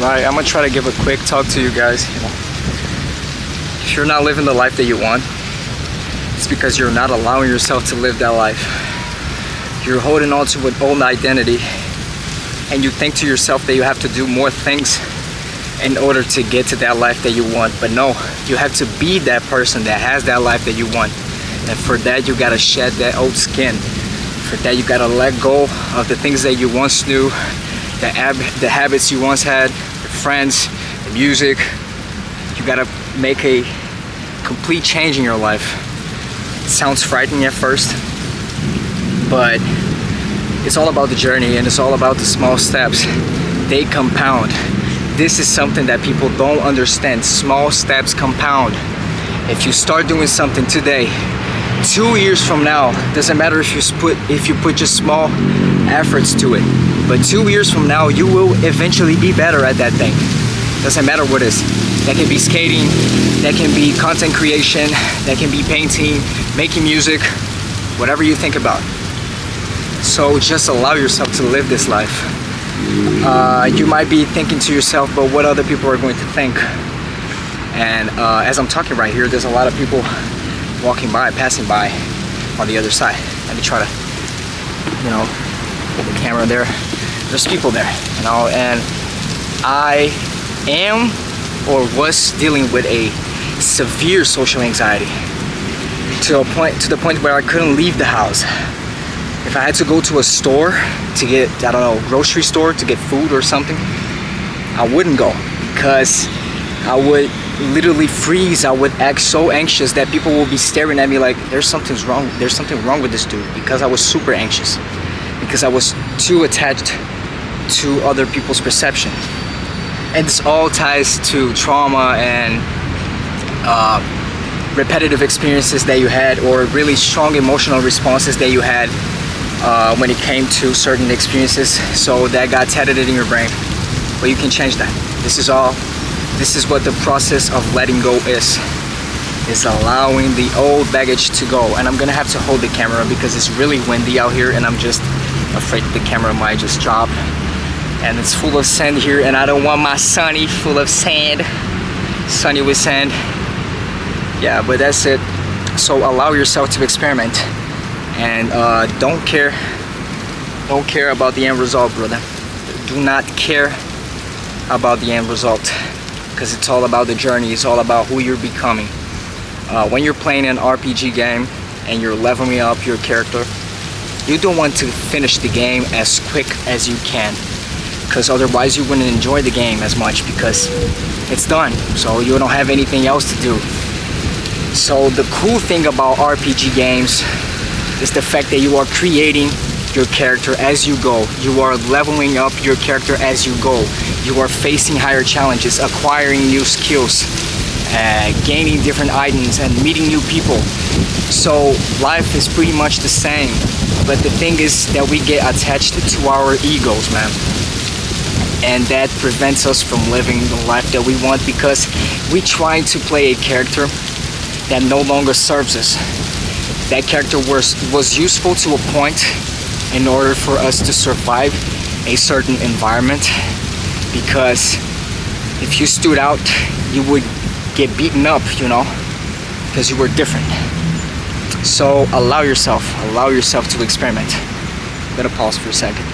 Right, I'm gonna try to give a quick talk to you guys. If you're not living the life that you want, it's because you're not allowing yourself to live that life. You're holding on to an old identity, and you think to yourself that you have to do more things in order to get to that life that you want. But no, you have to be that person that has that life that you want. And for that, you gotta shed that old skin. For that, you gotta let go of the things that you once knew, the habits you once had, your friends, the music. You gotta make a complete change in your life. It sounds frightening at first, but it's all about the journey, and it's all about the small steps. They compound. This is something that people don't understand. Small steps compound. If you start doing something today, 2 years from now, doesn't matter if you put just small efforts to it, but 2 years from now, you will eventually be better at that thing. Doesn't matter what it is. That can be skating, that can be content creation, that can be painting, making music, whatever you think about. So just allow yourself to live this life. You might be thinking to yourself, but what other people are going to think? And as I'm talking right here, there's a lot of people walking by, passing by on the other side. Let me try to, put the camera there. There's people there, and I am or was dealing with a severe social anxiety to the point where I couldn't leave the house. If I had to go to a store to get, grocery store to get food or something, I wouldn't go because I would literally freeze. I would act so anxious that people will be staring at me like there's something wrong with this dude, because I was super anxious, because I was too attached to other people's perception. And this all ties to trauma and repetitive experiences that you had, or really strong emotional responses that you had when it came to certain experiences. So that got tatted in your brain. But you can change that. This is what the process of letting go is allowing the old baggage to go. And I'm gonna have to hold the camera because it's really windy out here, and I'm just afraid the camera might just drop. And it's full of sand here, and I don't want my sunny full of sand. Sunny with sand. Yeah, but that's it. So allow yourself to experiment, and don't care about the end result, brother. Do not care about the end result, because it's all about the journey. It's all about who you're becoming. When you're playing an RPG game and you're leveling up your character, you don't want to finish the game as quick as you can, because otherwise you wouldn't enjoy the game as much, because it's done, so you don't have anything else to do. So the cool thing about RPG games is the fact that you are creating your character as you go. You are leveling up your character as you go. You are facing higher challenges, acquiring new skills, gaining different items, and meeting new people. So life is pretty much the same, but the thing is that we get attached to our egos, man. And that prevents us from living the life that we want, because we try to play a character that no longer serves us. That character was useful to a point in order for us to survive a certain environment, because if you stood out, you would get beaten up, because you were different. So allow yourself to experiment. I'm gonna pause for a second.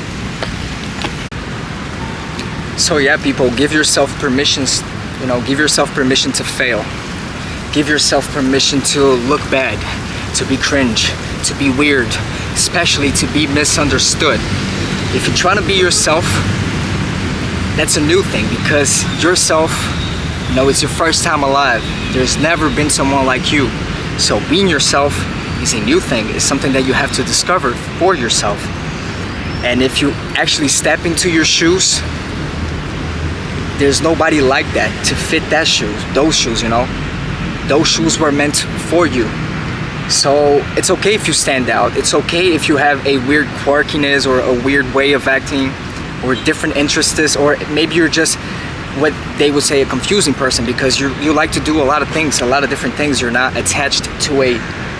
So yeah, people, give yourself permissions, give yourself permission to fail. Give yourself permission to look bad, to be cringe, to be weird, especially to be misunderstood. If you're trying to be yourself, that's a new thing, because yourself, it's your first time alive. There's never been someone like you. So being yourself is a new thing. It's something that you have to discover for yourself. And if you actually step into your shoes, there's nobody like that to fit those shoes, Those shoes were meant for you. So it's okay if you stand out. It's okay if you have a weird quirkiness or a weird way of acting or different interests, or maybe you're just what they would say a confusing person, because you like to do a lot of things, a lot of different things. You're not attached to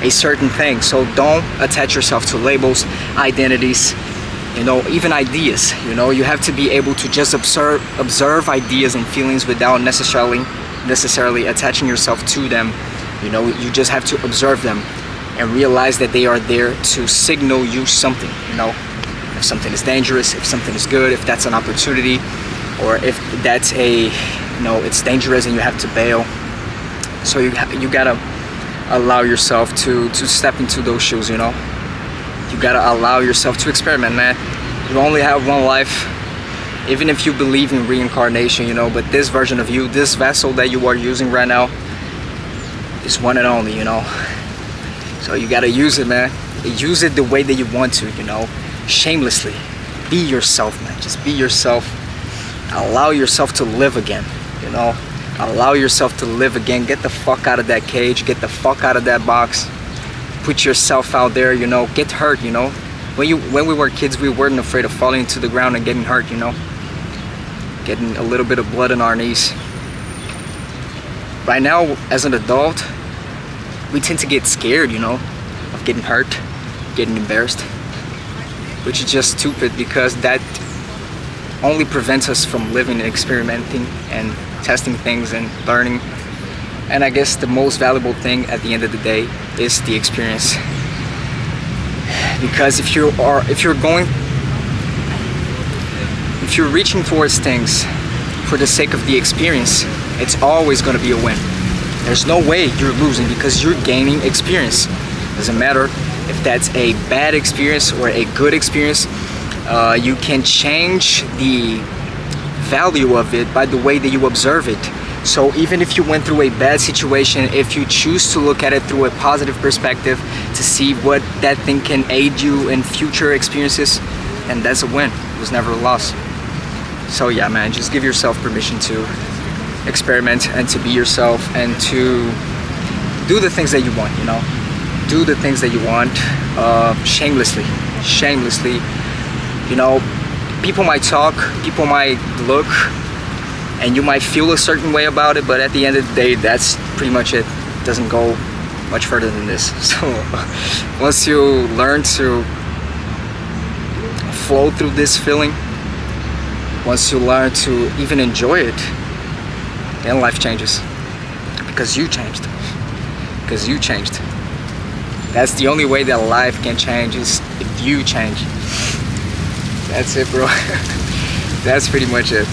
a certain thing. So don't attach yourself to labels, identities. You know, even ideas, you know, you have to be able to just observe ideas and feelings without necessarily attaching yourself to them. You know, you just have to observe them and realize that they are there to signal you something. You know, if something is dangerous, if something is good, if that's an opportunity, or if that's a, you know, it's dangerous and you have to bail. So you gotta allow yourself to step into those shoes, you know. You gotta allow yourself to experiment, man. You only have one life, even if you believe in reincarnation, you know, but this version of you, this vessel that you are using right now, is one and only, you know. So you gotta use it, man. Use it the way that you want to, you know, shamelessly. Be yourself, man. Just be yourself. Allow yourself to live again, you know. Allow yourself to live again. Get the fuck out of that cage. Get the fuck out of that box. Put yourself out there, you know. Get hurt, you know. When we were kids, we weren't afraid of falling into the ground and getting hurt, you know. Getting a little bit of blood on our knees. Right now, as an adult, we tend to get scared, you know, of getting hurt, getting embarrassed, which is just stupid, because that only prevents us from living and experimenting and testing things and learning. And I guess the most valuable thing at the end of the day is the experience. Because if you're reaching towards things for the sake of the experience, it's always going to be a win. There's no way you're losing, because you're gaining experience. Doesn't matter if that's a bad experience or a good experience. You can change the value of it by the way that you observe it. So even if you went through a bad situation, if you choose to look at it through a positive perspective to see what that thing can aid you in future experiences, and that's a win. It was never a loss. So yeah, man, just give yourself permission to experiment and to be yourself and to do the things that you want, you know. Do the things that you want shamelessly. You know, people might talk, people might look, and you might feel a certain way about it, but at the end of the day, that's pretty much it. It doesn't go much further than this. So once you learn to flow through this feeling, once you learn to even enjoy it, then life changes. Because you changed. Because you changed. That's the only way that life can change, is if you change. That's it, bro. That's pretty much it.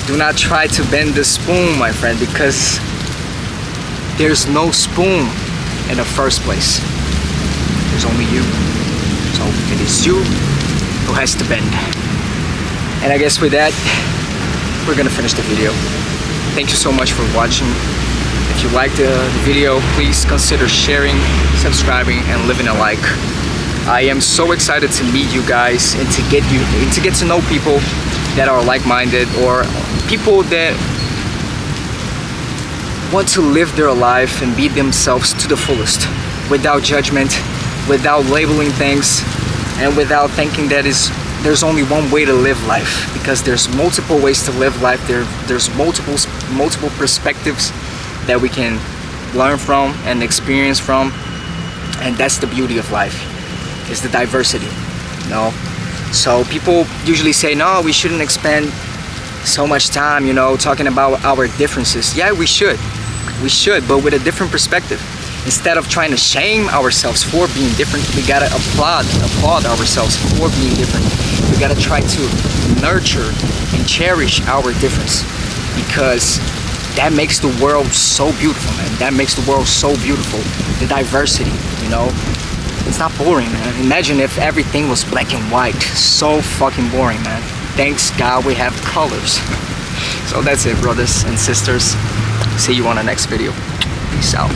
Do not try to bend the spoon, my friend, because there's no spoon in the first place. There's only you. So it is you who has to bend. And I guess with that, we're gonna finish the video. Thank you so much for watching. If you liked the video, please consider sharing, subscribing, and leaving a like. I am so excited to meet you guys and to get to know people that are like-minded, or people that want to live their life and be themselves to the fullest, without judgment, without labeling things, and without thinking that there's only one way to live life, because there's multiple ways to live life. There's multiple perspectives that we can learn from and experience from, and that's the beauty of life, is the diversity, you know. So people usually say, no, we shouldn't expend so much time, you know, talking about our differences. Yeah, we should, but with a different perspective. Instead of trying to shame ourselves for being different, we gotta applaud ourselves for being different. We gotta try to nurture and cherish our difference, because that makes the world so beautiful, man. That makes the world so beautiful. The diversity, you know. It's not boring, man. Imagine if everything was black and white. So fucking boring, man. Thanks God we have colors. So that's it, brothers and sisters. See you on the next video. Peace out.